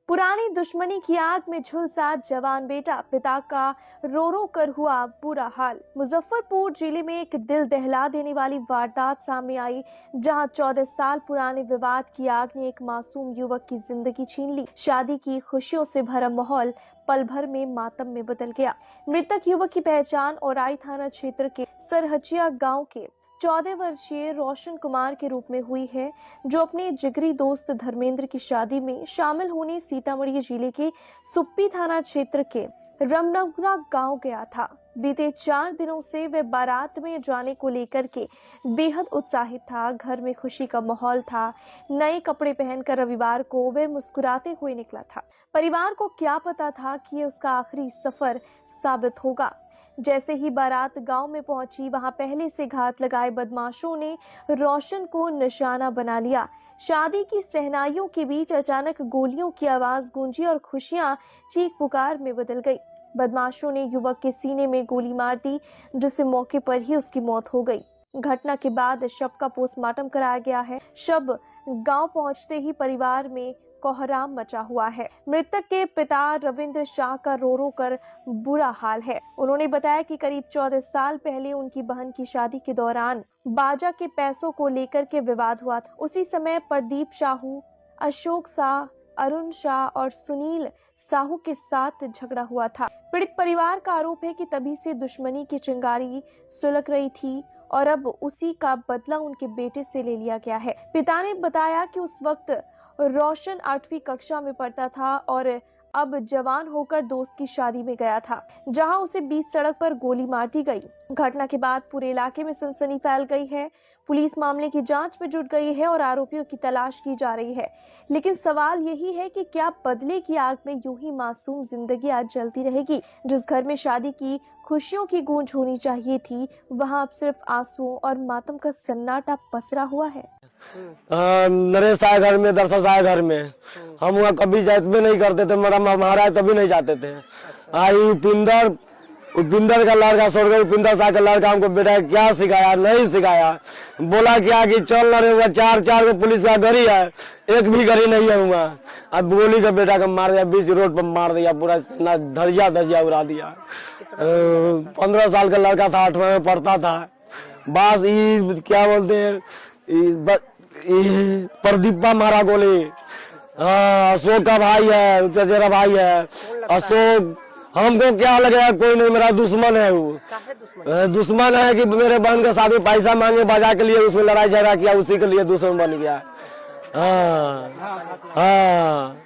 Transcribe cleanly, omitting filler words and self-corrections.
पुरानी दुश्मनी की आग में झुलसा जवान बेटा, पिता का रो रो कर हुआ बुरा हाल। मुजफ्फरपुर जिले में एक दिल दहला देने वाली वारदात सामने आई, जहां 14 साल पुराने विवाद की आग ने एक मासूम युवक की जिंदगी छीन ली। शादी की खुशियों से भरा माहौल पल भर में मातम में बदल गया। मृतक युवक की पहचान औराई थाना क्षेत्र के सरहचिया गांव के 14 वर्षीय रोशन कुमार के रूप में हुई है, जो अपने जिगरी दोस्त धर्मेंद्र की शादी में शामिल होने सीतामढ़ी जिले के सुप्पी थाना क्षेत्र के रमनगरा गांव गया था। बीते 4 दिनों से वह बारात में जाने को लेकर के बेहद उत्साहित था। घर में खुशी का माहौल था। नए कपड़े पहनकर रविवार को वह मुस्कुराते हुए निकला था। परिवार को क्या पता था कि ये उसका आखिरी सफर साबित होगा। जैसे ही बारात गांव में पहुंची, वहां पहले से घात लगाए बदमाशों ने रोशन को निशाना बना लिया। शादी की सहनाइयों के बीच अचानक गोलियों की आवाज गूंजी और खुशियां चीख पुकार में बदल गई। बदमाशों ने युवक के सीने में गोली मार दी, जिससे मौके पर ही उसकी मौत हो गई। घटना के बाद शव का पोस्टमार्टम कराया गया है। शव गांव पहुंचते ही परिवार में कोहराम मचा हुआ है। मृतक के पिता रविंद्र शाह का रो रो कर बुरा हाल है। उन्होंने बताया कि करीब 14 साल पहले उनकी बहन की शादी के दौरान बाजा के पैसों को लेकर के विवाद हुआ था। उसी समय प्रदीप साहू, अशोक शाह, अरुण शाह और सुनील साहू के साथ झगड़ा हुआ था। पीड़ित परिवार का आरोप है कि तभी से दुश्मनी की चिंगारी सुलग रही थी और अब उसी का बदला उनके बेटे से ले लिया गया है। पिता ने बताया कि उस वक्त रोशन 8वीं कक्षा में पढ़ता था और अब जवान होकर दोस्त की शादी में गया था, जहां उसे बीच सड़क पर गोली मार दी गई। घटना के बाद पूरे इलाके में सनसनी फैल गई है। पुलिस मामले की जांच में जुट गई है और आरोपियों की तलाश की जा रही है। लेकिन सवाल यही है कि क्या बदले की आग में यूं ही मासूम जिंदगी आज जलती रहेगी? जिस घर में शादी की खुशियों की गूंज होनी चाहिए थी, वहां अब सिर्फ आंसुओं और मातम का सन्नाटा पसरा हुआ है। नरेश आए घर में, दरअसल आए घर में, हम वहाँ कभी जाते नहीं करते थे। मेरा महाराज तभी नहीं जाते थे। आई उपिंदर का लड़का छोड़ गए। उपिंदर शाह का लड़का हमको बेटा क्या सिखाया, नहीं सिखाया। बोला क्या कि चल ना रे, 4 पुलिस का गाड़ी है, एक भी गाड़ी नहीं है वहाँ। अब गोली का बेटा का मार दिया, बीच रोड पर मार दिया, पूरा धजिया उड़ा दिया। 15 साल का लड़का था, 8वीं में पढ़ता था। बस ये क्या बोलते हैं, प्रदीपा मारा गोली। अशोक का भाई है, चचेरा भाई है अशोक। हमको क्या लगेगा, कोई नहीं, मेरा दुश्मन है। वो दुश्मन है कि मेरे बहन के साथ में पैसा मांगे बाजा के लिए, उसमें लड़ाई झगड़ा किया, उसी के लिए दुश्मन बन गया। हाँ।